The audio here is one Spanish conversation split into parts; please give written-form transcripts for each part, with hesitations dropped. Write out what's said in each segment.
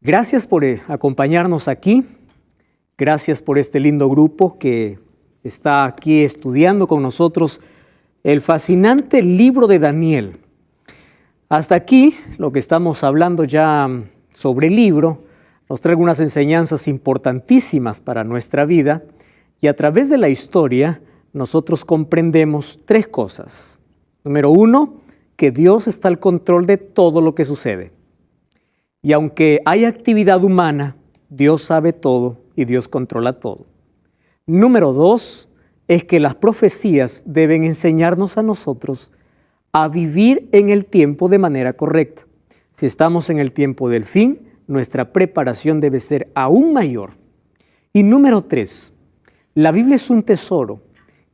Gracias por acompañarnos aquí. Gracias por este lindo grupo que está aquí estudiando con nosotros el fascinante libro de Daniel. Hasta aquí, lo que estamos hablando ya sobre el libro, nos trae unas enseñanzas importantísimas para nuestra vida y a través de la historia nosotros comprendemos tres cosas. Número uno, que Dios está al control de todo lo que sucede. Y aunque hay actividad humana, Dios sabe todo y Dios controla todo. Número dos, es que las profecías deben enseñarnos a nosotros a vivir en el tiempo de manera correcta. Si estamos en el tiempo del fin, nuestra preparación debe ser aún mayor. Y número tres, la Biblia es un tesoro.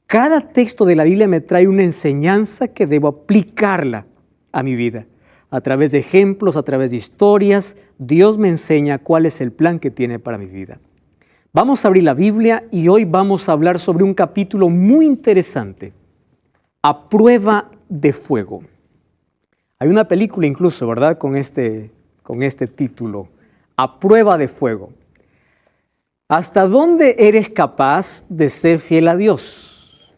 Cada texto de la Biblia me trae una enseñanza que debo aplicarla a mi vida. A través de ejemplos, a través de historias, Dios me enseña cuál es el plan que tiene para mi vida. Vamos a abrir la Biblia y hoy vamos a hablar sobre un capítulo muy interesante, A Prueba de Fuego. Hay una película incluso, ¿verdad?, con este título, A Prueba de Fuego. ¿Hasta dónde eres capaz de ser fiel a Dios?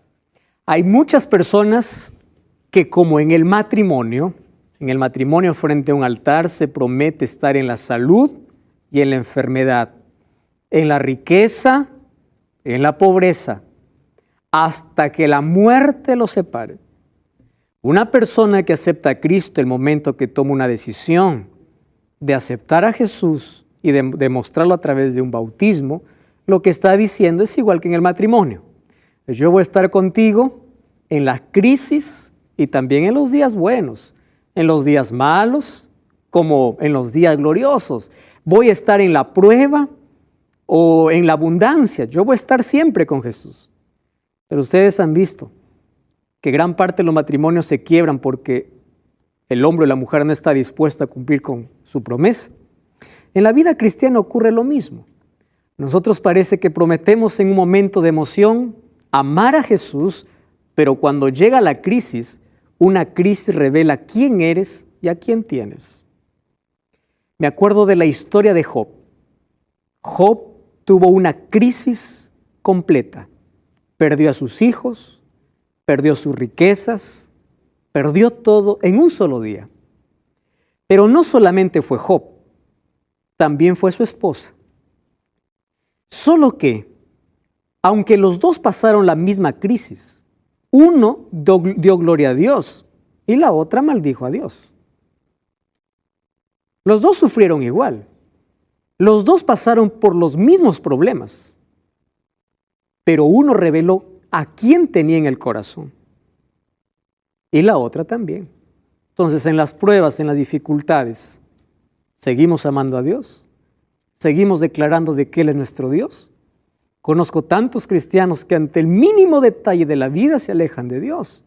Hay muchas personas que, como en el matrimonio frente a un altar se promete estar en la salud y en la enfermedad, en la riqueza, en la pobreza, hasta que la muerte los separe. Una persona que acepta a Cristo el momento que toma una decisión de aceptar a Jesús y de demostrarlo a través de un bautismo, lo que está diciendo es igual que en el matrimonio. Yo voy a estar contigo en las crisis y también en los días buenos, en los días malos como en los días gloriosos. Voy a estar en la prueba o en la abundancia. Yo voy a estar siempre con Jesús. Pero ustedes han visto que gran parte de los matrimonios se quiebran porque el hombre o la mujer no está dispuesto a cumplir con su promesa. En la vida cristiana ocurre lo mismo. Nosotros parece que prometemos en un momento de emoción amar a Jesús, pero cuando llega la crisis, una crisis revela quién eres y a quién tienes. Me acuerdo de la historia de Job. Job tuvo una crisis completa. Perdió a sus hijos, perdió sus riquezas, perdió todo en un solo día. Pero no solamente fue Job, también fue su esposa. Solo que, aunque los dos pasaron la misma crisis, uno dio gloria a Dios y la otra maldijo a Dios. Los dos sufrieron igual. Los dos pasaron por los mismos problemas, pero uno reveló a quién tenía en el corazón y la otra también. Entonces, en las pruebas, en las dificultades, ¿seguimos amando a Dios? ¿Seguimos declarando de que Él es nuestro Dios? Conozco tantos cristianos que ante el mínimo detalle de la vida se alejan de Dios.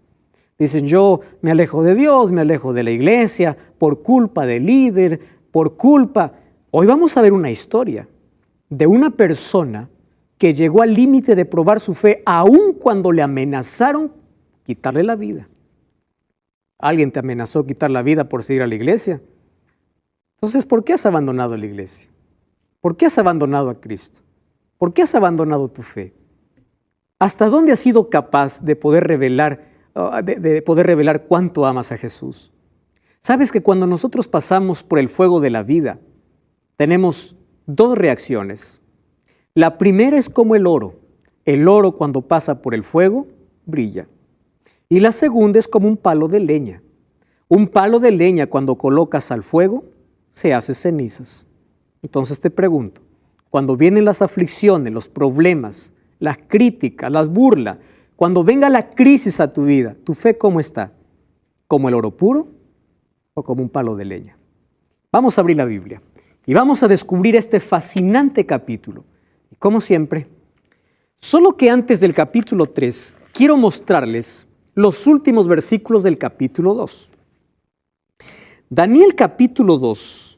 Dicen, yo me alejo de Dios, me alejo de la iglesia, por culpa del líder, por culpa... Hoy vamos a ver una historia de una persona que llegó al límite de probar su fe aun cuando le amenazaron quitarle la vida. ¿Alguien te amenazó quitar la vida por seguir a la iglesia? Entonces, ¿por qué has abandonado la iglesia? ¿Por qué has abandonado a Cristo? ¿Por qué has abandonado tu fe? ¿Hasta dónde has sido capaz de poder revelar cuánto amas a Jesús? ¿Sabes que cuando nosotros pasamos por el fuego de la vida, tenemos dos reacciones? La primera es como el oro. El oro cuando pasa por el fuego, brilla. Y la segunda es como un palo de leña. Un palo de leña cuando colocas al fuego, se hace cenizas. Entonces te pregunto, cuando vienen las aflicciones, los problemas, las críticas, las burlas, cuando venga la crisis a tu vida, ¿tu fe cómo está? ¿Como el oro puro o como un palo de leña? Vamos a abrir la Biblia y vamos a descubrir este fascinante capítulo. Y como siempre, solo que antes del capítulo 3, quiero mostrarles los últimos versículos del capítulo 2. Daniel capítulo 2.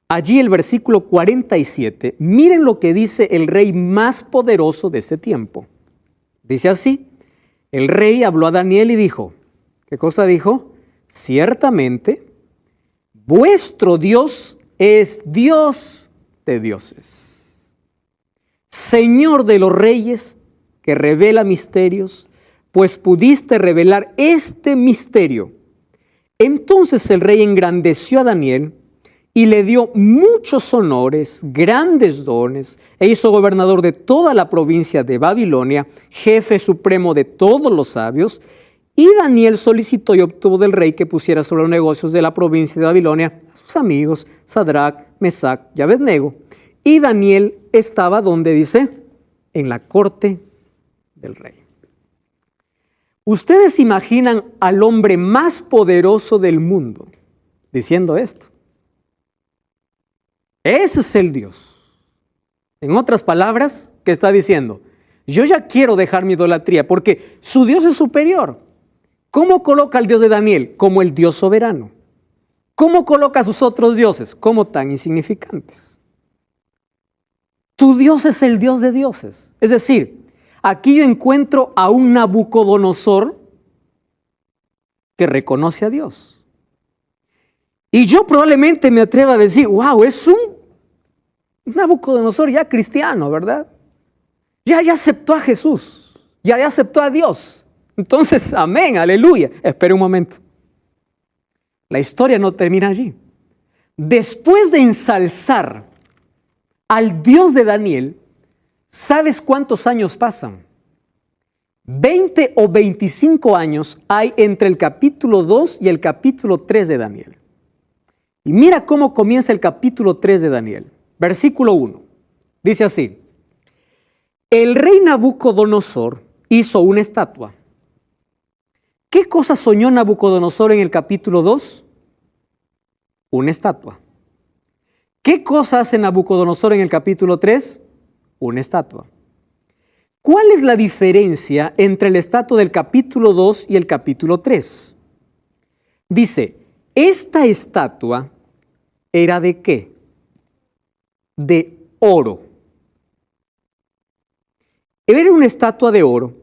Allí el versículo 47, miren lo que dice el rey más poderoso de ese tiempo. Dice así, el rey habló a Daniel y dijo, ¿qué cosa dijo? Ciertamente, vuestro Dios es Dios de dioses, Señor de los reyes, que revela misterios, pues pudiste revelar este misterio. Entonces el rey engrandeció a Daniel y le dio muchos honores, grandes dones, e hizo gobernador de toda la provincia de Babilonia, jefe supremo de todos los sabios. Y Daniel solicitó y obtuvo del rey que pusiera sobre los negocios de la provincia de Babilonia a sus amigos Sadrac, Mesac y Abednego. Y Daniel estaba, ¿dónde dice? En la corte del rey. Ustedes imaginan al hombre más poderoso del mundo diciendo esto. Ese es el Dios. En otras palabras, ¿qué está diciendo? Yo ya quiero dejar mi idolatría porque su Dios es superior. ¿Cómo coloca al Dios de Daniel? Como el Dios soberano. ¿Cómo coloca a sus otros dioses? Como tan insignificantes. Tu Dios es el Dios de dioses. Es decir, aquí yo encuentro a un Nabucodonosor que reconoce a Dios. Y yo probablemente me atreva a decir, wow, es un Nabucodonosor ya cristiano, ¿verdad? Ya aceptó a Jesús, ya aceptó a Dios. Entonces, amén, aleluya. Espera un momento. La historia no termina allí. Después de ensalzar al Dios de Daniel, ¿sabes cuántos años pasan? 20 o 25 años hay entre el capítulo 2 y el capítulo 3 de Daniel. Y mira cómo comienza el capítulo 3 de Daniel. Versículo 1. Dice así. El rey Nabucodonosor hizo una estatua. ¿Qué cosa soñó Nabucodonosor en el capítulo 2? Una estatua. ¿Qué cosa hace Nabucodonosor en el capítulo 3? Una estatua. ¿Cuál es la diferencia entre la estatua del capítulo 2 y el capítulo 3? Dice, esta estatua era ¿de qué? De oro. Era una estatua de oro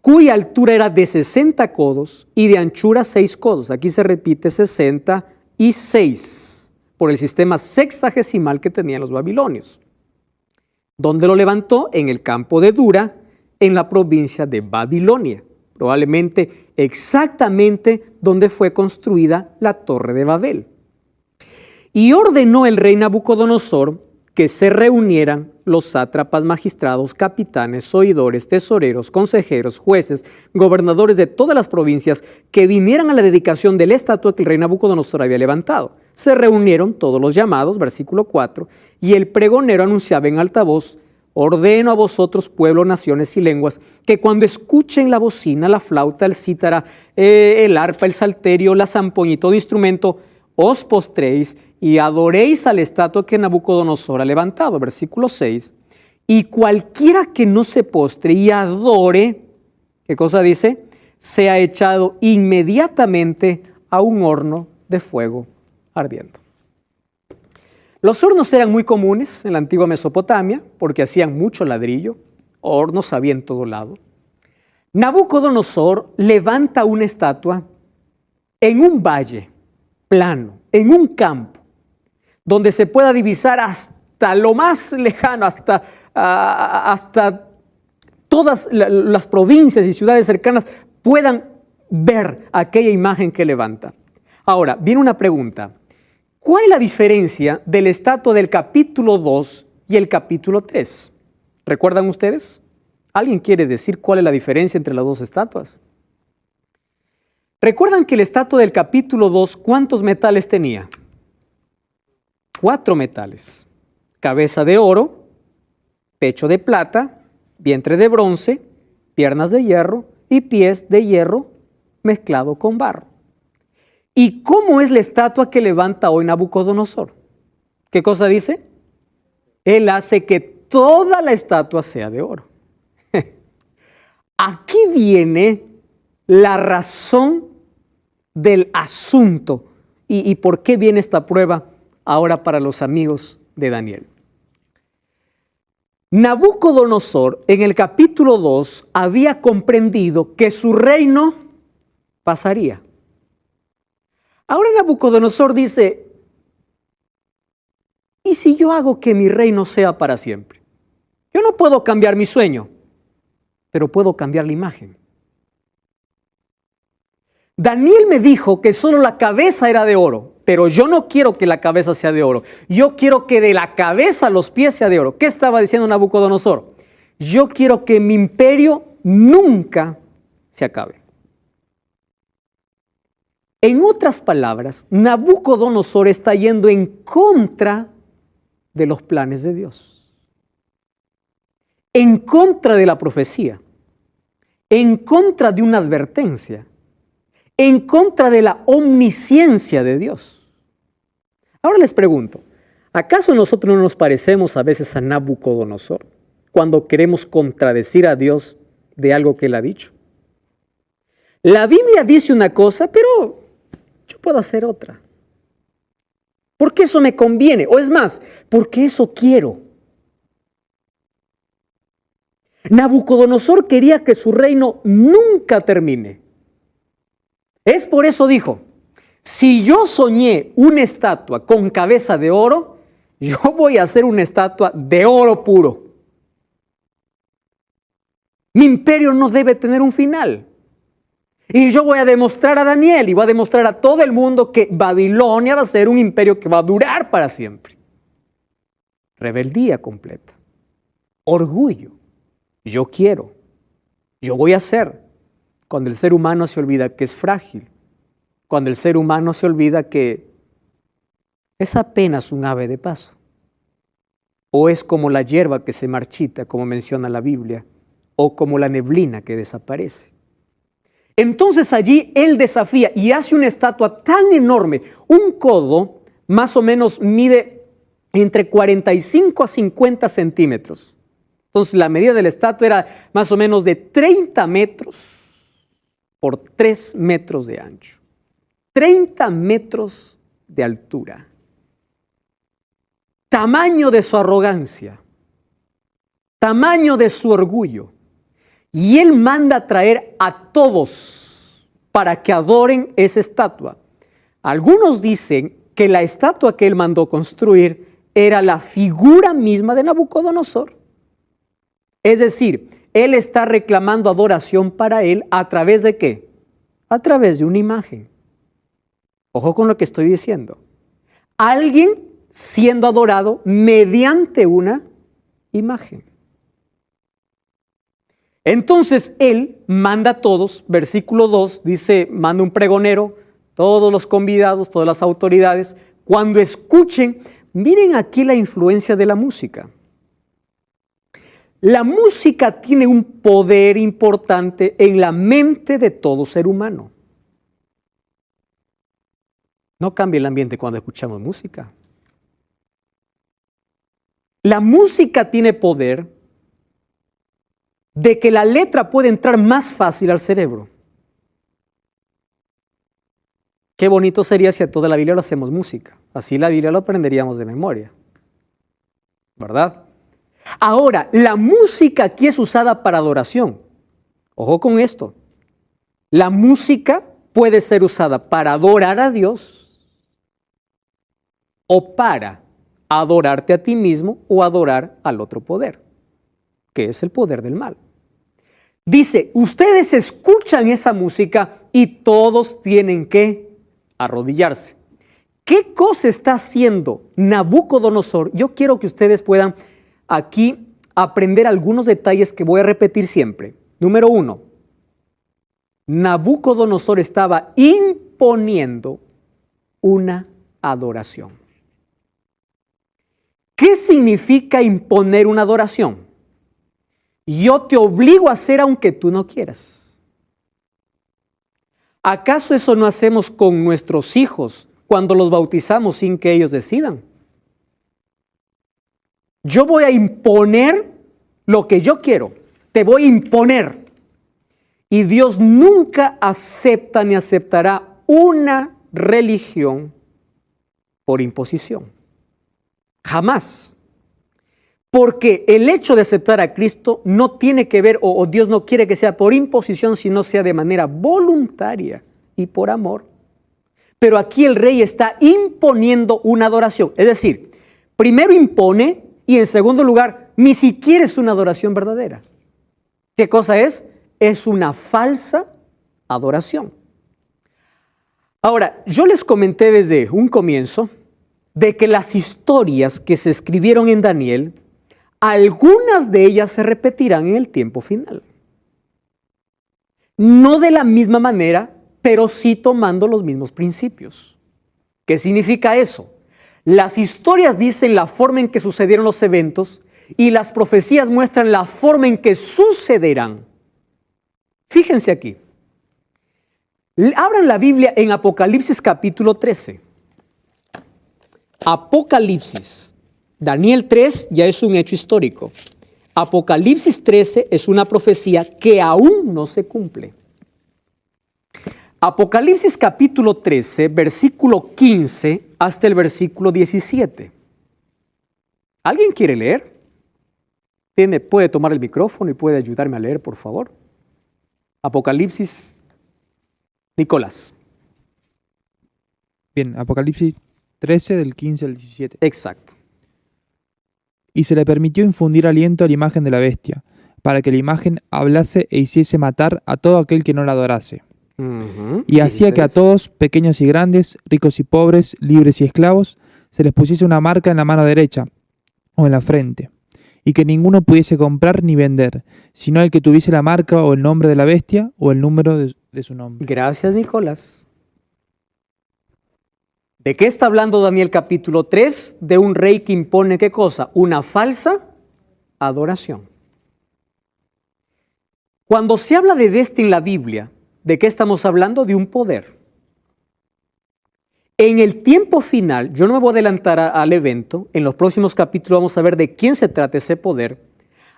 cuya altura era de 60 codos y de anchura 6 codos. Aquí se repite 66 por el sistema sexagesimal que tenían los babilonios. ¿Dónde lo levantó? En el campo de Dura, en la provincia de Babilonia. Probablemente exactamente donde fue construida la Torre de Babel. Y ordenó el rey Nabucodonosor que se reunieran los sátrapas, magistrados, capitanes, oidores, tesoreros, consejeros, jueces, gobernadores de todas las provincias que vinieran a la dedicación de la estatua que el rey Nabucodonosor había levantado. Se reunieron todos los llamados, versículo 4, y el pregonero anunciaba en alta voz, ordeno a vosotros, pueblo, naciones y lenguas, que cuando escuchen la bocina, la flauta, el cítara, el arpa, el salterio, la zampoña y todo instrumento, os postréis y adoréis a la estatua que Nabucodonosor ha levantado. Versículo 6. Y cualquiera que no se postre y adore, ¿qué cosa dice? Sea echado inmediatamente a un horno de fuego ardiendo. Los hornos eran muy comunes en la antigua Mesopotamia porque hacían mucho ladrillo. Hornos había en todo lado. Nabucodonosor levanta una estatua en un valle plano, en un campo, donde se pueda divisar hasta lo más lejano, hasta todas las provincias y ciudades cercanas puedan ver aquella imagen que levanta. Ahora, viene una pregunta. ¿Cuál es la diferencia de la estatua del capítulo 2 y el capítulo 3? ¿Recuerdan ustedes? ¿Alguien quiere decir cuál es la diferencia entre las dos estatuas? ¿Recuerdan que la estatua del capítulo 2, cuántos metales tenía? 4 metales. Cabeza de oro, pecho de plata, vientre de bronce, piernas de hierro y pies de hierro mezclado con barro. ¿Y cómo es la estatua que levanta hoy Nabucodonosor? ¿Qué cosa dice? Él hace que toda la estatua sea de oro. Aquí viene la razón del asunto y por qué viene esta prueba ahora para los amigos de Daniel. Nabucodonosor en el capítulo 2 había comprendido que su reino pasaría. Ahora Nabucodonosor dice, ¿y si yo hago que mi reino sea para siempre? Yo no puedo cambiar mi sueño, pero puedo cambiar la imagen. Daniel me dijo que solo la cabeza era de oro, pero yo no quiero que la cabeza sea de oro. Yo quiero que de la cabeza a los pies sea de oro. ¿Qué estaba diciendo Nabucodonosor? Yo quiero que mi imperio nunca se acabe. En otras palabras, Nabucodonosor está yendo en contra de los planes de Dios, en contra de la profecía, en contra de una advertencia, en contra de la omnisciencia de Dios. Ahora les pregunto, ¿acaso nosotros no nos parecemos a veces a Nabucodonosor cuando queremos contradecir a Dios de algo que Él ha dicho? La Biblia dice una cosa, pero yo puedo hacer otra. Porque eso me conviene, o es más, porque eso quiero. Nabucodonosor quería que su reino nunca termine. Es por eso dijo, si yo soñé una estatua con cabeza de oro, yo voy a hacer una estatua de oro puro. Mi imperio no debe tener un final. Y yo voy a demostrar a Daniel y voy a demostrar a todo el mundo que Babilonia va a ser un imperio que va a durar para siempre. Rebeldía completa. Orgullo. Yo quiero. Yo voy a hacer. Cuando el ser humano se olvida que es frágil. Cuando el ser humano se olvida que es apenas un ave de paso. O es como la hierba que se marchita, como menciona la Biblia. O como la neblina que desaparece. Entonces allí él desafía y hace una estatua tan enorme, un codo más o menos mide entre 45 a 50 centímetros. Entonces la medida de la estatua era más o menos de 30 metros por 3 metros de ancho. 30 metros de altura. Tamaño de su arrogancia, tamaño de su orgullo. Y él manda a traer a todos para que adoren esa estatua. Algunos dicen que la estatua que él mandó construir era la figura misma de Nabucodonosor. Es decir, él está reclamando adoración para él ¿a través de qué? A través de una imagen. Ojo con lo que estoy diciendo. Alguien siendo adorado mediante una imagen. Entonces él manda a todos, versículo 2, dice, manda un pregonero, todos los convidados, todas las autoridades, cuando escuchen, miren aquí la influencia de la música. La música tiene un poder importante en la mente de todo ser humano. No cambia el ambiente cuando escuchamos música. La música tiene poder de que la letra puede entrar más fácil al cerebro. Qué bonito sería si a toda la Biblia lo hacemos música. Así la Biblia lo aprenderíamos de memoria. ¿Verdad? Ahora, la música aquí es usada para adoración. Ojo con esto. La música puede ser usada para adorar a Dios o para adorarte a ti mismo o adorar al otro poder, que es el poder del mal. Dice, ustedes escuchan esa música y todos tienen que arrodillarse. ¿Qué cosa está haciendo Nabucodonosor? Yo quiero que ustedes puedan aquí aprender algunos detalles que voy a repetir siempre. Número 1, Nabucodonosor estaba imponiendo una adoración. ¿Qué significa imponer una adoración? Yo te obligo a hacer aunque tú no quieras. ¿Acaso eso no hacemos con nuestros hijos cuando los bautizamos sin que ellos decidan? Yo voy a imponer lo que yo quiero. Te voy a imponer. Y Dios nunca acepta ni aceptará una religión por imposición. Jamás. Porque el hecho de aceptar a Cristo no tiene que ver, o Dios no quiere que sea por imposición, sino sea de manera voluntaria y por amor. Pero aquí el rey está imponiendo una adoración. Es decir, Primero impone y en segundo lugar, ni siquiera es una adoración verdadera. ¿Qué cosa es? Es una falsa adoración. Ahora, yo les comenté desde un comienzo de que las historias que se escribieron en Daniel, algunas de ellas se repetirán en el tiempo final. No de la misma manera, pero sí tomando los mismos principios. ¿Qué significa eso? Las historias dicen la forma en que sucedieron los eventos y las profecías muestran la forma en que sucederán. Fíjense aquí. Abran la Biblia en Apocalipsis capítulo 13. Apocalipsis. Daniel 3 ya es un hecho histórico. Apocalipsis 13 es una profecía que aún no se cumple. Apocalipsis capítulo 13, versículo 15 hasta el versículo 17. ¿Alguien quiere leer? Puede tomar el micrófono y puede ayudarme a leer, por favor. Apocalipsis, Nicolás. Bien, Apocalipsis 13 del 15 al 17. Exacto. Y se le permitió infundir aliento a la imagen de la bestia, para que la imagen hablase e hiciese matar a todo aquel que no la adorase. Y hacía que a todos, pequeños y grandes, ricos y pobres, libres y esclavos, se les pusiese una marca en la mano derecha o en la frente, y que ninguno pudiese comprar ni vender, sino el que tuviese la marca o el nombre de la bestia o el número de su nombre. Gracias, Nicolás. ¿De qué está hablando Daniel capítulo 3? De un rey que impone, ¿qué cosa? Una falsa adoración. Cuando se habla de bestia en la Biblia, ¿de qué estamos hablando? De un poder. En el tiempo final, yo no me voy a adelantar al evento, en los próximos capítulos vamos a ver de quién se trata ese poder.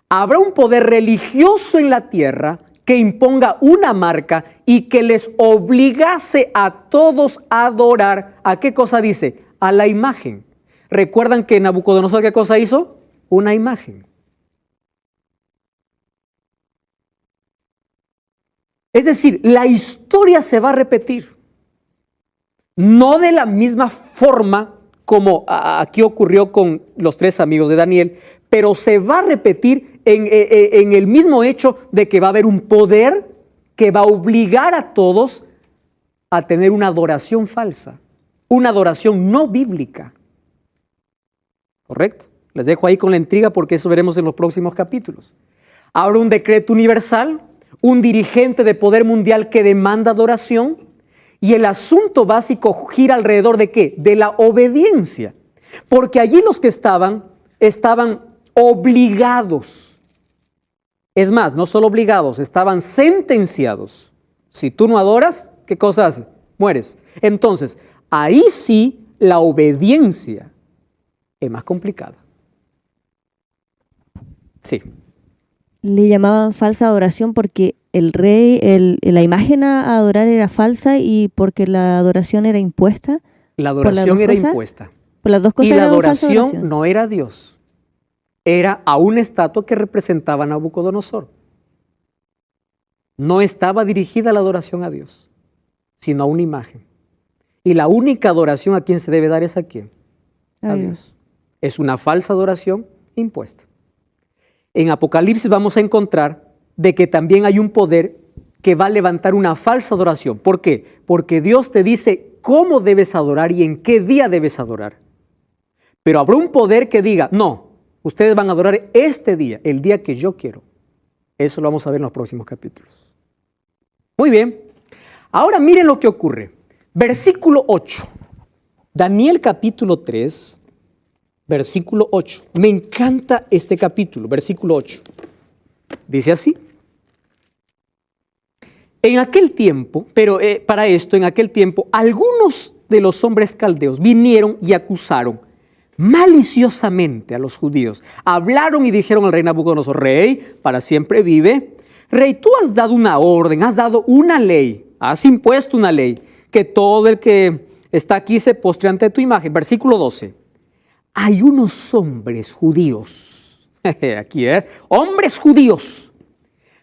Habrá un poder religioso en la tierra que imponga una marca y que les obligase a todos a adorar. ¿A qué cosa dice? A la imagen. ¿Recuerdan que Nabucodonosor qué cosa hizo? Una imagen. Es decir, la historia se va a repetir. No de la misma forma como aquí ocurrió con los tres amigos de Daniel, pero se va a repetir en el mismo hecho de que va a haber un poder que va a obligar a todos a tener una adoración falsa, una adoración no bíblica. ¿Correcto? Les dejo ahí con la intriga porque eso veremos en los próximos capítulos. Habrá un decreto universal, un dirigente de poder mundial que demanda adoración, y el asunto básico gira alrededor ¿de qué? De la obediencia. Porque allí los que estaban obligados. Es más, no solo obligados, estaban sentenciados. Si tú no adoras, ¿qué cosa hace? Mueres. Entonces, ahí sí la obediencia es más complicada. Sí. Le llamaban falsa adoración porque el rey, la imagen a adorar era falsa y porque la adoración era impuesta. La adoración era impuesta. Por las dos cosas. Y la adoración no era a Dios, era a una estatua que representaba a Nabucodonosor. No estaba dirigida la adoración a Dios, sino a una imagen. Y la única adoración a quien se debe dar es a quién? A Dios. Es una falsa adoración impuesta. En Apocalipsis vamos a encontrar de que también hay un poder que va a levantar una falsa adoración. ¿Por qué? Porque Dios te dice cómo debes adorar y en qué día debes adorar. Pero habrá un poder que diga, no, ustedes van a adorar este día, el día que yo quiero. Eso lo vamos a ver en los próximos capítulos. Muy bien. Ahora miren lo que ocurre. Versículo 8. Daniel capítulo 3, versículo 8. Me encanta este capítulo, versículo 8. Dice así. En aquel tiempo, en aquel tiempo, algunos de los hombres caldeos vinieron y acusaron maliciosamente a los judíos. Hablaron y dijeron al rey Nabucodonosor, rey, para siempre vive. Rey, tú has dado una orden, has dado una ley, has impuesto una ley, que todo el que está aquí se postre ante tu imagen. Versículo 12. Hay unos hombres judíos, aquí, hombres judíos,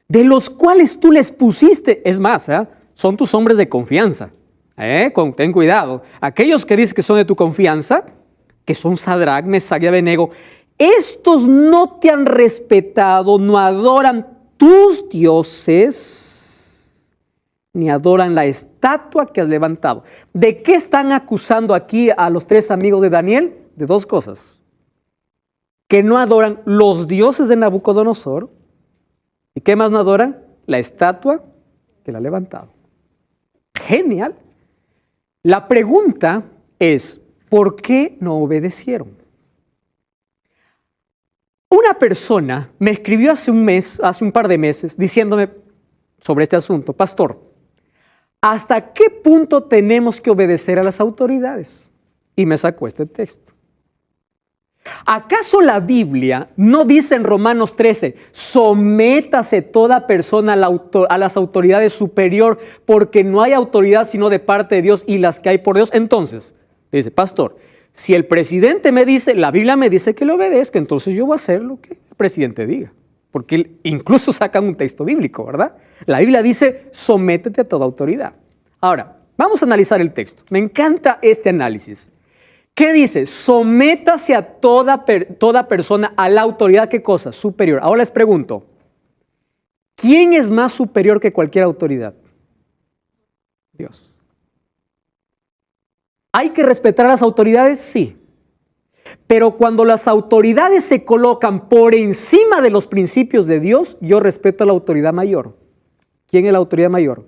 de los cuales tú les pusiste, es más, son tus hombres de confianza. Ten cuidado. Aquellos que dices que son de tu confianza, que son Sadrach, Mesach y Abednego, estos no te han respetado, no adoran tus dioses, ni adoran la estatua que has levantado. ¿De qué están acusando aquí a los 3 amigos de Daniel? De 2 cosas. Que no adoran los dioses de Nabucodonosor. ¿Y qué más no adoran? La estatua que la ha levantado. Genial. La pregunta es, ¿por qué no obedecieron? Una persona me escribió hace un par de meses, diciéndome sobre este asunto: pastor, ¿hasta qué punto tenemos que obedecer a las autoridades? Y me sacó este texto. ¿Acaso la Biblia no dice en Romanos 13, sométase toda persona a las autoridades superior, porque no hay autoridad sino de parte de Dios y las que hay por Dios? Entonces, dice, pastor, si el presidente me dice, la Biblia me dice que le obedezca, entonces yo voy a hacer lo que el presidente diga. Porque incluso sacan un texto bíblico, ¿verdad? La Biblia dice, sométete a toda autoridad. Ahora, vamos a analizar el texto. Me encanta este análisis. ¿Qué dice? Sométase a toda persona a la autoridad, ¿qué cosa? Superior. Ahora les pregunto, ¿quién es más superior que cualquier autoridad? Dios. ¿Hay que respetar a las autoridades? Sí. Pero cuando las autoridades se colocan por encima de los principios de Dios, yo respeto a la autoridad mayor. ¿Quién es la autoridad mayor?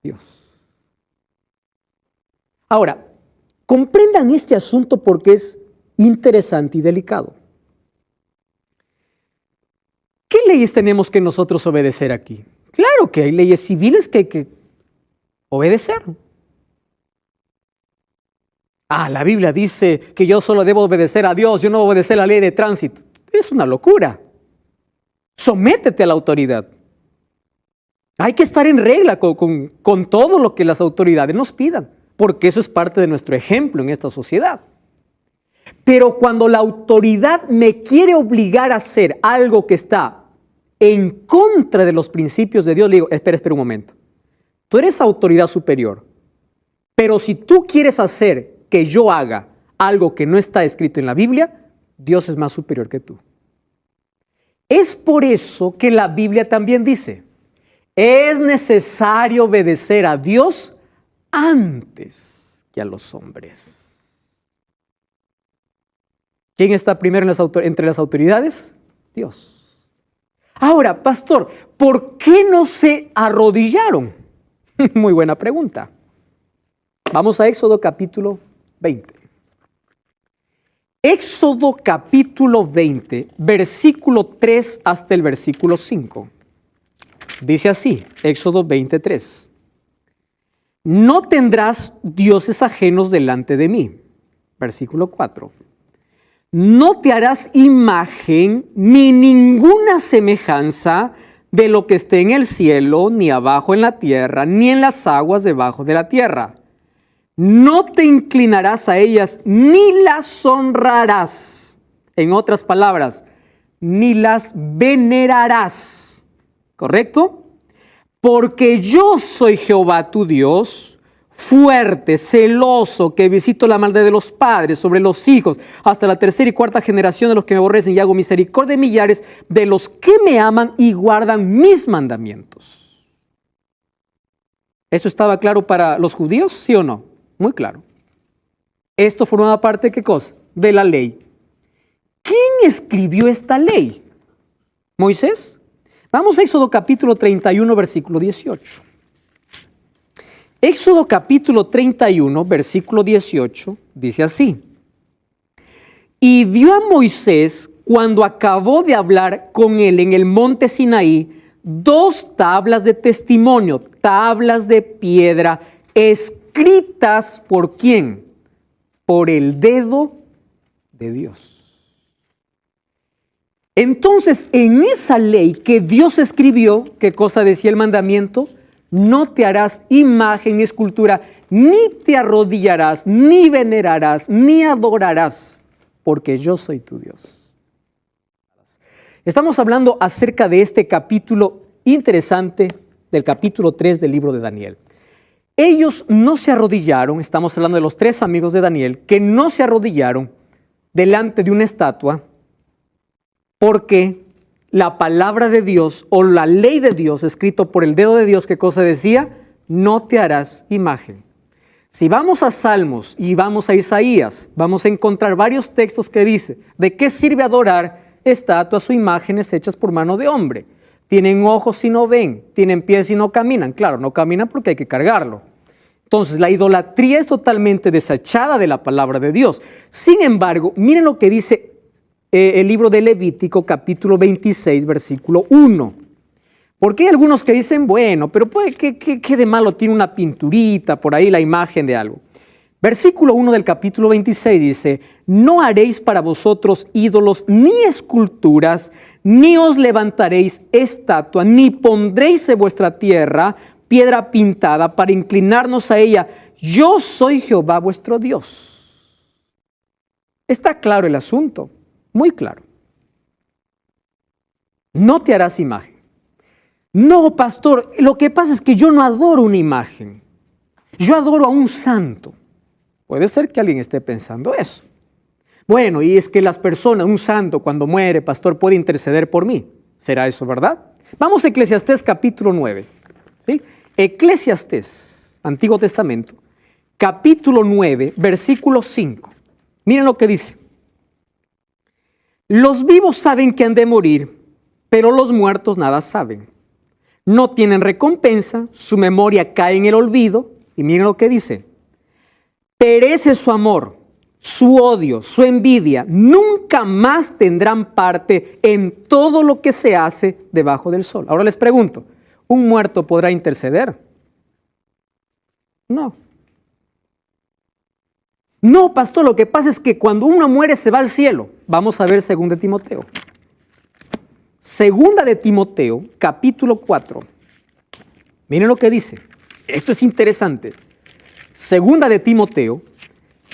Dios. Ahora, comprendan este asunto porque es interesante y delicado. ¿Qué leyes tenemos que nosotros obedecer aquí? Claro que hay leyes civiles que hay que obedecer. La Biblia dice que yo solo debo obedecer a Dios, yo no obedecer la ley de tránsito. Es una locura. Sométete a la autoridad. Hay que estar en regla con todo lo que las autoridades nos pidan, porque eso es parte de nuestro ejemplo en esta sociedad. Pero cuando la autoridad me quiere obligar a hacer algo que está en contra de los principios de Dios, le digo, espera un momento. Tú eres autoridad superior, pero si tú quieres hacer que yo haga algo que no está escrito en la Biblia, Dios es más superior que tú. Es por eso que la Biblia también dice, es necesario obedecer a Dios antes que a los hombres. ¿Quién está primero entre las autoridades? Dios. Ahora, pastor, ¿por qué no se arrodillaron? Muy buena pregunta. Vamos a Éxodo capítulo 20. Éxodo capítulo 20, versículo 3 hasta el versículo 5. Dice así, Éxodo 23. No tendrás dioses ajenos delante de mí. Versículo 4. No te harás imagen ni ninguna semejanza de lo que esté en el cielo, ni abajo en la tierra, ni en las aguas debajo de la tierra. No te inclinarás a ellas, ni las honrarás. En otras palabras, ni las venerarás. ¿Correcto? Porque yo soy Jehová tu Dios, fuerte, celoso, que visito la maldad de los padres sobre los hijos, hasta la 3ª y 4ª generación de los que me aborrecen, y hago misericordia de millares de los que me aman y guardan mis mandamientos. ¿Eso estaba claro para los judíos? ¿Sí o no? Muy claro. Esto formaba parte, ¿qué cosa? De la ley. ¿Quién escribió esta ley? ¿Moisés? Vamos a Éxodo capítulo 31, versículo 18. Éxodo capítulo 31, versículo 18, dice así. Y dio a Moisés, cuando acabó de hablar con él en el monte Sinaí, 2 tablas de testimonio, tablas de piedra, escritas ¿por quién? Por el dedo de Dios. Entonces, en esa ley que Dios escribió, ¿qué cosa decía el mandamiento? No te harás imagen ni escultura, ni te arrodillarás, ni venerarás, ni adorarás, porque yo soy tu Dios. Estamos hablando acerca de este capítulo interesante, del capítulo 3 del libro de Daniel. ellos no se arrodillaron, estamos hablando de los 3 amigos de Daniel, que no se arrodillaron delante de una estatua porque la palabra de Dios o la ley de Dios, escrito por el dedo de Dios, ¿qué cosa decía? No te harás imagen. Si vamos a Salmos y vamos a Isaías, vamos a encontrar varios textos que dice, ¿de qué sirve adorar estatuas o imágenes hechas por mano de hombre? Tienen ojos y no ven, tienen pies y no caminan. Claro, no caminan porque hay que cargarlo. Entonces, la idolatría es totalmente desechada de la palabra de Dios. Sin embargo, miren lo que dice el libro de Levítico, capítulo 26, versículo 1. Porque hay algunos que dicen, bueno, pero ¿qué de malo tiene una pinturita por ahí, la imagen de algo? Versículo 1 del capítulo 26 dice, no haréis para vosotros ídolos ni esculturas, ni os levantaréis estatua, ni pondréis en vuestra tierra piedra pintada para inclinarnos a ella. Yo soy Jehová vuestro Dios. Está claro el asunto, muy claro. No te harás imagen. No, pastor, lo que pasa es que yo no adoro una imagen. Yo adoro a un santo. Puede ser que alguien esté pensando eso. Bueno, y es que las personas, un santo cuando muere, pastor, puede interceder por mí. ¿Será eso verdad? Vamos a Eclesiastés capítulo 9. ¿Sí? Eclesiastés, Antiguo Testamento, capítulo 9, versículo 5. Miren lo que dice. Los vivos saben que han de morir, pero los muertos nada saben. No tienen recompensa, su memoria cae en el olvido. Y miren lo que dice. Perece su amor, su odio, su envidia. Nunca más tendrán parte en todo lo que se hace debajo del sol. Ahora les pregunto, ¿un muerto podrá interceder? No. No, pastor, lo que pasa es que cuando uno muere se va al cielo. Vamos a ver 2 de Timoteo. 2 de Timoteo, capítulo 4. Miren lo que dice. Esto es interesante. 2 de Timoteo,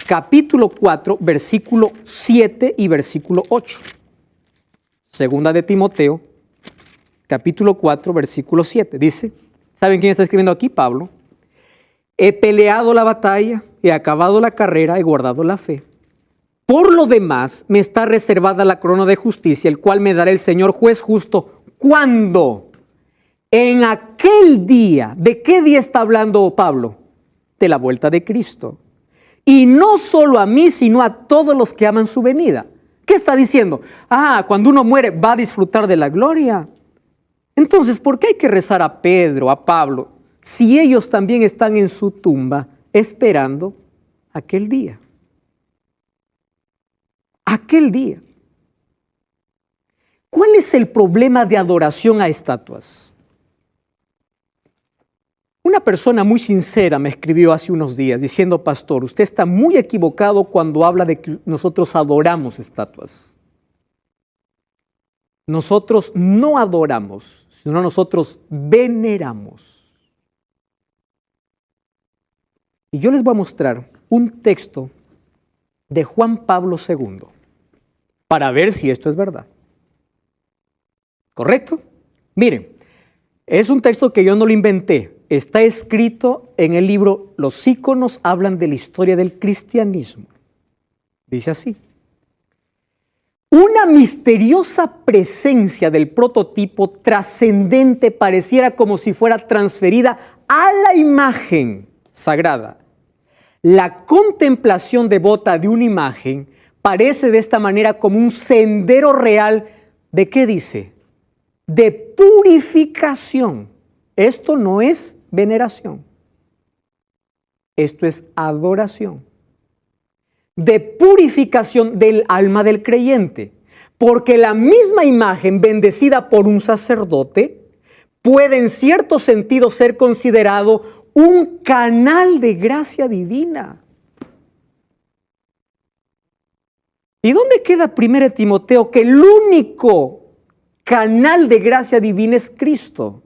capítulo 4, versículo 7 y versículo 8. 2 de Timoteo, capítulo 4, versículo 7. Dice, ¿saben quién está escribiendo aquí? Pablo. He peleado la batalla, he acabado la carrera, he guardado la fe. Por lo demás, me está reservada la corona de justicia, el cual me dará el Señor juez justo. ¿Cuándo? En aquel día. ¿De qué día está hablando Pablo? De la vuelta de Cristo. Y no solo a mí, sino a todos los que aman su venida. ¿Qué está diciendo? Cuando uno muere va a disfrutar de la gloria. Entonces, ¿por qué hay que rezar a Pedro, a Pablo, si ellos también están en su tumba esperando aquel día? Aquel día. ¿Cuál es el problema de adoración a estatuas? Una persona muy sincera me escribió hace unos días diciendo, pastor, usted está muy equivocado cuando habla de que nosotros adoramos estatuas. Nosotros no adoramos, sino nosotros veneramos. Y yo les voy a mostrar un texto de Juan Pablo II para ver si esto es verdad. ¿Correcto? Miren, es un texto que yo no lo inventé. Está escrito en el libro Los íconos hablan de la historia del cristianismo. Dice así. Una misteriosa presencia del prototipo trascendente pareciera como si fuera transferida a la imagen sagrada. La contemplación devota de una imagen parece de esta manera como un sendero real de, ¿qué dice? De purificación. Esto no es veneración. Esto es adoración. De purificación del alma del creyente. Porque la misma imagen bendecida por un sacerdote puede en cierto sentido ser considerado un canal de gracia divina. ¿Y dónde queda 1 Timoteo? Que el único canal de gracia divina es Cristo.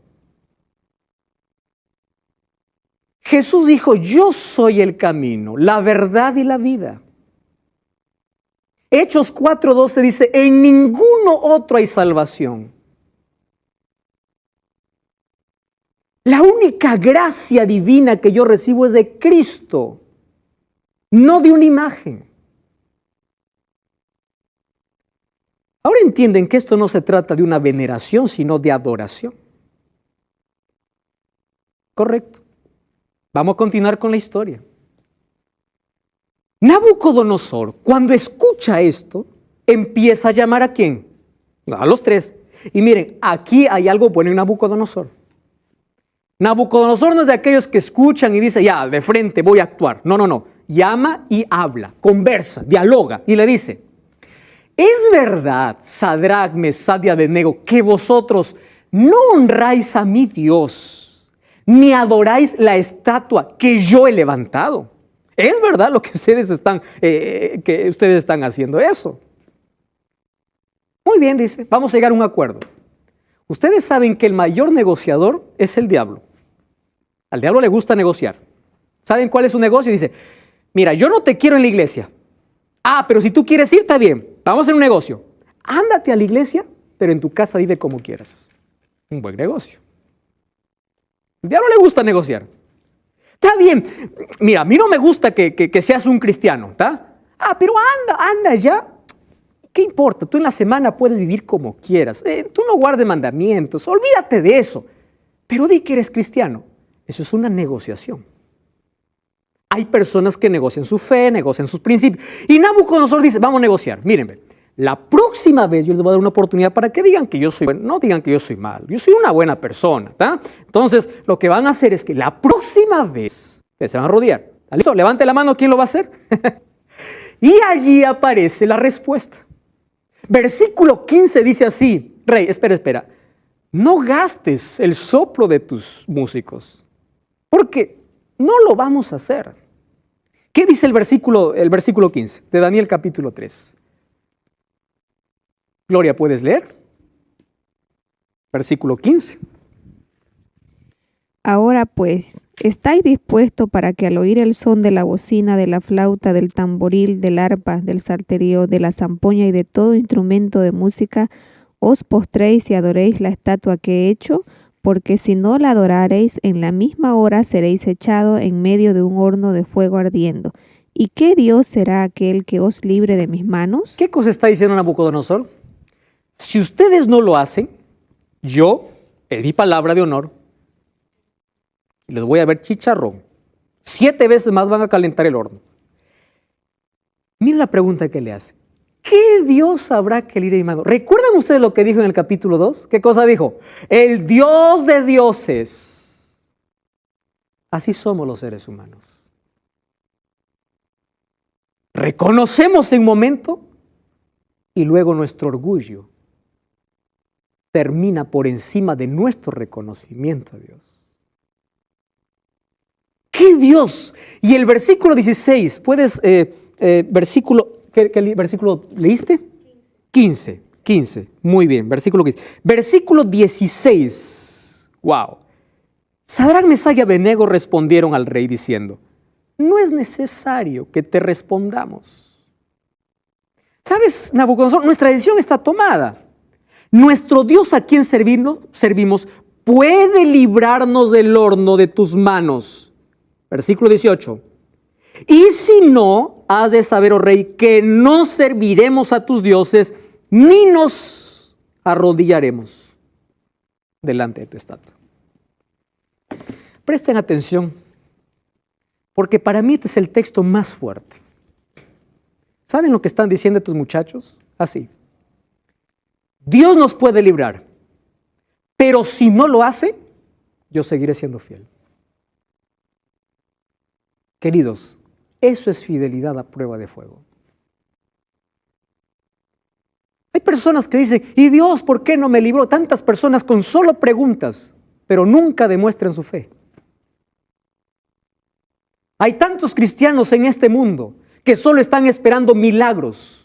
Jesús dijo, yo soy el camino, la verdad y la vida. Hechos 4:12 dice, en ninguno otro hay salvación. La única gracia divina que yo recibo es de Cristo, no de una imagen. Ahora entienden que esto no se trata de una veneración, sino de adoración. Correcto. Vamos a continuar con la historia. Nabucodonosor, cuando escucha esto, empieza a llamar ¿a quién? A los tres. Y miren, aquí hay algo bueno en Nabucodonosor. Nabucodonosor no es de aquellos que escuchan y dicen, ya, de frente voy a actuar. No, no, no. Llama y habla, conversa, dialoga y le dice, ¿es verdad, Sadrach, Mesach y Abednego, que vosotros no honráis a mi Dios, ni adoráis la estatua que yo he levantado? ¿Es verdad lo que ustedes están haciendo eso? Muy bien, dice, vamos a llegar a un acuerdo. Ustedes saben que el mayor negociador es el diablo. Al diablo le gusta negociar. ¿Saben cuál es su negocio? Dice, mira, yo no te quiero en la iglesia. Ah, pero si tú quieres ir, está bien. Vamos a hacer un negocio. Ándate a la iglesia, pero en tu casa vive como quieras. Un buen negocio. Al diablo le gusta negociar. Está bien. Mira, a mí no me gusta que seas un cristiano, ¿está? Ah, pero anda ya. ¿Qué importa? Tú en la semana puedes vivir como quieras. Tú no guardes mandamientos. Olvídate de eso. Pero di que eres cristiano. Eso es una negociación. Hay personas que negocian su fe, negocian sus principios. Y Nabucodonosor dice, vamos a negociar. Mírenme, la próxima vez yo les voy a dar una oportunidad para que digan que yo soy bueno. No digan que yo soy malo. Yo soy una buena persona. ¿Tá? Entonces, lo que van a hacer es que la próxima vez que se van a rodear. ¿Listo? Levante la mano, ¿quién lo va a hacer? Y allí aparece la respuesta. Versículo 15 dice así, Rey, espera. No gastes el soplo de tus músicos, porque no lo vamos a hacer. ¿Qué dice el versículo 15 de Daniel capítulo 3? Gloria, ¿puedes leer? Versículo 15. Ahora pues, ¿estáis dispuestos para que al oír el son de la bocina, de la flauta, del tamboril, del arpa, del salterio, de la zampoña y de todo instrumento de música, os postréis y adoréis la estatua que he hecho? Porque si no la adorareis, en la misma hora seréis echados en medio de un horno de fuego ardiendo. ¿Y qué Dios será aquel que os libre de mis manos? ¿Qué cosa está diciendo Nabucodonosor? Si ustedes no lo hacen, yo, en mi palabra de honor, les voy a ver chicharrón. 7 veces más van a calentar el horno. Miren la pregunta que le hace. ¿Qué Dios habrá que libre de mi mano? ¿Recuerdan ustedes lo que dijo en el capítulo 2? ¿Qué cosa dijo? El Dios de dioses. Así somos los seres humanos. Reconocemos en un momento y luego nuestro orgullo termina por encima de nuestro reconocimiento a Dios. ¿Qué Dios? Y el versículo 16, ¿puedes, ¿qué versículo leíste? 15, muy bien, versículo 15. Versículo 16, wow. Sadrach, Mesach y Abednego respondieron al rey diciendo, no es necesario que te respondamos. ¿Sabes, Nabucodonosor? Nuestra decisión está tomada. Nuestro Dios a quien servimos puede librarnos del horno de tus manos. Versículo 18. Y si no, has de saber, oh rey, que no serviremos a tus dioses, ni nos arrodillaremos delante de tu estatua. Presten atención, porque para mí este es el texto más fuerte. ¿Saben lo que están diciendo estos muchachos? Así. Dios nos puede librar, pero si no lo hace, yo seguiré siendo fiel. Queridos, eso es fidelidad a prueba de fuego. Hay personas que dicen, ¿y Dios por qué no me libró? Tantas personas con solo preguntas, pero nunca demuestran su fe. Hay tantos cristianos en este mundo que solo están esperando milagros.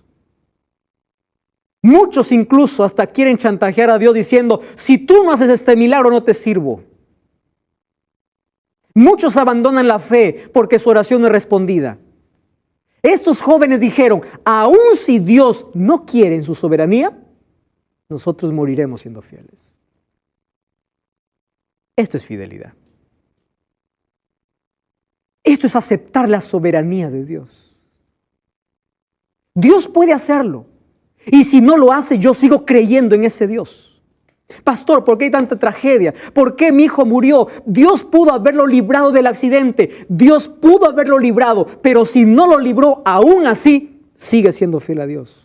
Muchos incluso hasta quieren chantajear a Dios diciendo, si tú no haces este milagro no te sirvo. Muchos abandonan la fe porque su oración no es respondida. Estos jóvenes dijeron, aun si Dios no quiere en su soberanía, nosotros moriremos siendo fieles. Esto es fidelidad. Esto es aceptar la soberanía de Dios. Dios puede hacerlo. Y si no lo hace, yo sigo creyendo en ese Dios. Pastor, ¿por qué hay tanta tragedia? ¿Por qué mi hijo murió? Dios pudo haberlo librado del accidente. Dios pudo haberlo librado. Pero si no lo libró, aún así, sigue siendo fiel a Dios.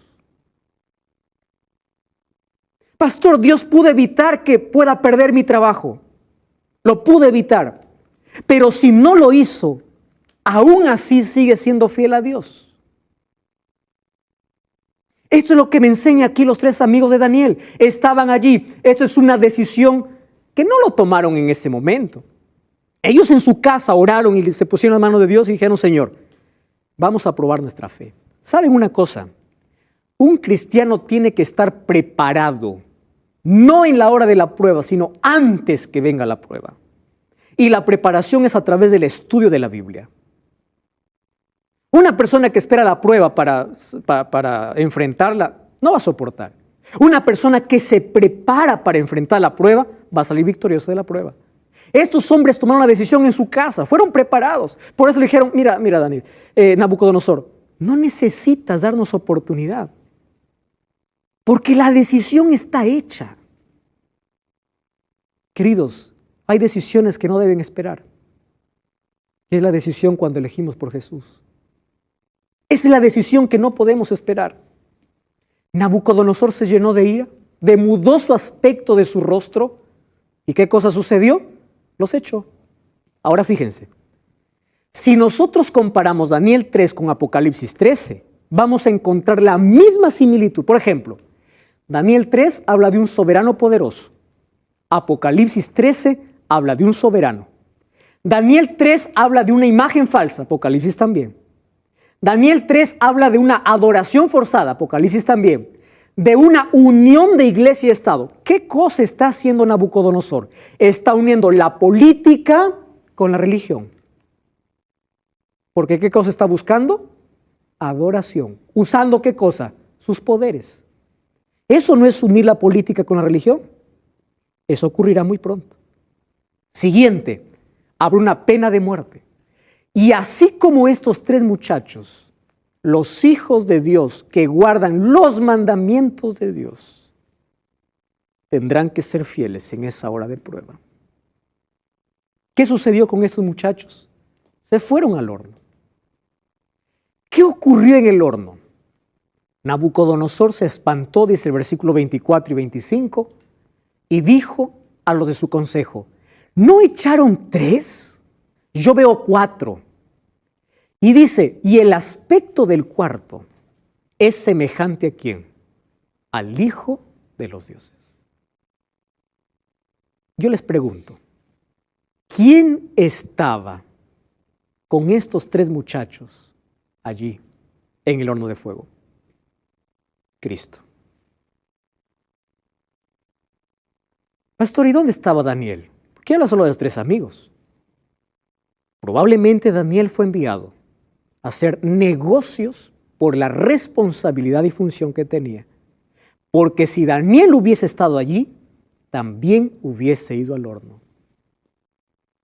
Pastor, Dios pudo evitar que pueda perder mi trabajo. Lo pudo evitar. Pero si no lo hizo, aún así sigue siendo fiel a Dios. Esto es lo que me enseña aquí los tres amigos de Daniel. Estaban allí. Esto es una decisión que no lo tomaron en ese momento. Ellos en su casa oraron y se pusieron en las manos de Dios y dijeron, Señor, vamos a probar nuestra fe. ¿Saben una cosa? Un cristiano tiene que estar preparado, no en la hora de la prueba, sino antes que venga la prueba. Y la preparación es a través del estudio de la Biblia. Una persona que espera la prueba para enfrentarla no va a soportar. Una persona que se prepara para enfrentar la prueba va a salir victoriosa de la prueba. Estos hombres tomaron la decisión en su casa, fueron preparados. Por eso le dijeron, mira Daniel, Nabucodonosor, no necesitas darnos oportunidad, porque la decisión está hecha. Queridos, hay decisiones que no deben esperar. Y es la decisión cuando elegimos por Jesús. Esa es la decisión que no podemos esperar. Nabucodonosor se llenó de ira, demudó su aspecto de su rostro. ¿Y qué cosa sucedió? Los echó. Ahora fíjense, si nosotros comparamos Daniel 3 con Apocalipsis 13, vamos a encontrar la misma similitud. Por ejemplo, Daniel 3 habla de un soberano poderoso. Apocalipsis 13 habla de un soberano. Daniel 3 habla de una imagen falsa, Apocalipsis también. Daniel 3 habla de una adoración forzada, Apocalipsis también. De una unión de iglesia y Estado. ¿Qué cosa está haciendo Nabucodonosor? Está uniendo la política con la religión. Porque ¿qué cosa está buscando? Adoración. ¿Usando qué cosa? Sus poderes. ¿Eso no es unir la política con la religión? Eso ocurrirá muy pronto. Siguiente, habrá una pena de muerte. Y así como estos tres muchachos, los hijos de Dios que guardan los mandamientos de Dios, tendrán que ser fieles en esa hora de prueba. ¿Qué sucedió con estos muchachos? Se fueron al horno. ¿Qué ocurrió en el horno? Nabucodonosor se espantó, dice el versículo 24 y 25, y dijo a los de su consejo, ¿no echaron 3? Yo veo 4. Y dice, y el aspecto del cuarto es semejante a ¿quién? Al Hijo de los dioses. Yo les pregunto, ¿quién estaba con estos 3 muchachos allí en el horno de fuego? Cristo. Pastor, ¿y dónde estaba Daniel? ¿Por qué habla solo de los 3 amigos? Probablemente Daniel fue enviado a hacer negocios por la responsabilidad y función que tenía. Porque si Daniel hubiese estado allí, también hubiese ido al horno.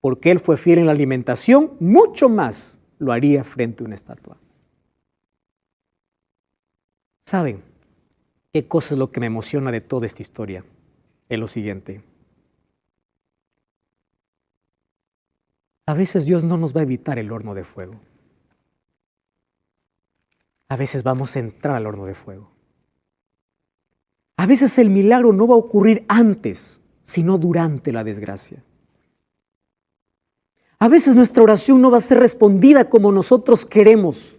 Porque él fue fiel en la alimentación, mucho más lo haría frente a una estatua. ¿Saben qué cosa es lo que me emociona de toda esta historia? Es lo siguiente. A veces Dios no nos va a evitar el horno de fuego. A veces vamos a entrar al horno de fuego. A veces el milagro no va a ocurrir antes, sino durante la desgracia. A veces nuestra oración no va a ser respondida como nosotros queremos.